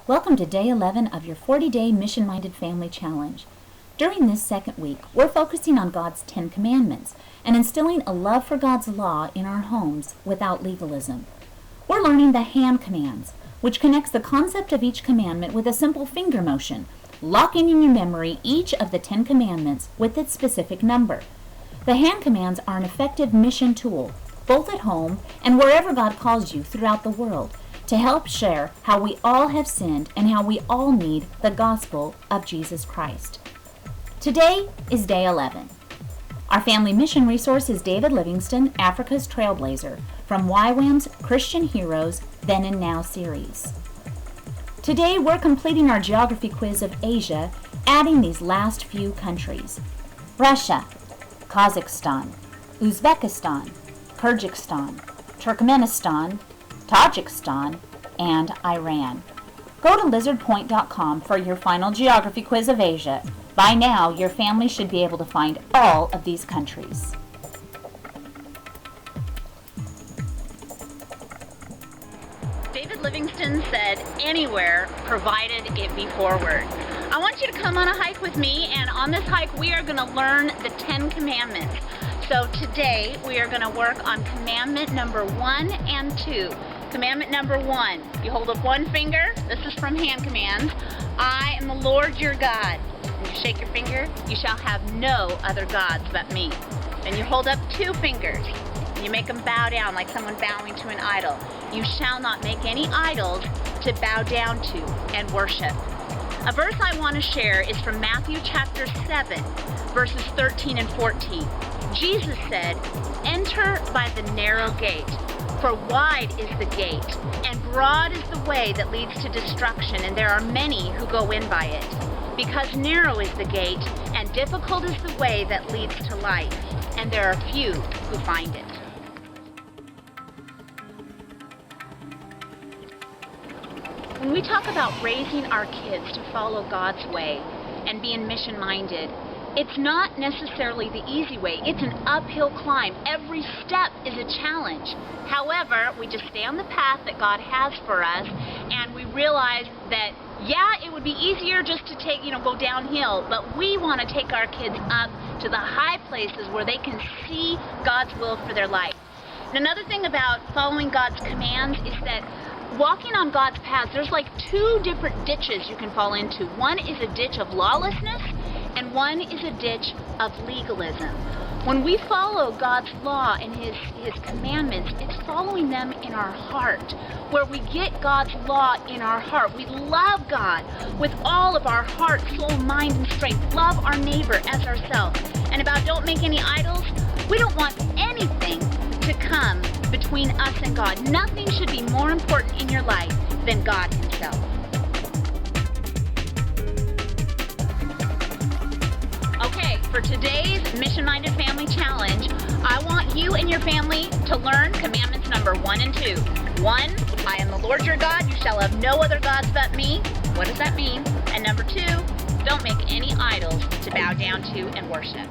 Welcome to Day 11 of your 40-Day Mission-Minded Family Challenge. During this second week, we're focusing on God's 10 Commandments and instilling a love for God's law in our homes without legalism. We're learning the hand commands, which connects the concept of each commandment with a simple finger motion, locking in your memory each of the 10 Commandments with its specific number. The hand commands are an effective mission tool, both at home and wherever God calls you throughout the world, to help share how we all have sinned and how we all need the gospel of Jesus Christ. Today is Day 11. Our family mission resource is David Livingstone, Africa's Trailblazer, from YWAM's Christian Heroes Then and Now series. Today we're completing our geography quiz of Asia, adding these last few countries: Russia, Kazakhstan, Uzbekistan, Kyrgyzstan, Turkmenistan, Tajikistan, and Iran. Go to lizardpoint.com for your final geography quiz of Asia. By now, your family should be able to find all of these countries. David Livingstone said, anywhere, provided it be forward. I want you to come on a hike with me, and on this hike we are going to learn the 10 Commandments. So today we are going to work on commandment number 1 and 2. Commandment number 1, you hold up one finger. This is from hand commands. I am the Lord your God. And you shake your finger. You shall have no other gods but me. Then you hold up 2 fingers. You make them bow down like someone bowing to an idol. You shall not make any idols to bow down to and worship. A verse I want to share is from Matthew chapter 7, verses 13 and 14. Jesus said, "Enter by the narrow gate, for wide is the gate, and broad is the way that leads to destruction, and there are many who go in by it. Because narrow is the gate, and difficult is the way that leads to life, and there are few who find it." When we talk about raising our kids to follow God's way and being mission-minded, it's not necessarily the easy way. It's an uphill climb. Every step is a challenge. However, we just stay on the path that God has for us, and we realize that, yeah, it would be easier just to go downhill, but we want to take our kids up to the high places where they can see God's will for their life. And another thing about following God's commands is that walking on God's paths, there's like 2 different ditches you can fall into. One is a ditch of lawlessness, and one is a ditch of legalism. When we follow God's law and His commandments, it's following them in our heart, where we get God's law in our heart. We love God with all of our heart, soul, mind, and strength. Love our neighbor as ourselves. And about don't make any idols, we don't want anything to come between us and God. Nothing should be more important in your life than God Himself. Okay, for today's Mission-Minded Family Challenge, I want you and your family to learn commandments number 1 and 2. 1, I am the Lord your God, you shall have no other gods but me. What does that mean? And number 2, don't make any idols to bow down to and worship.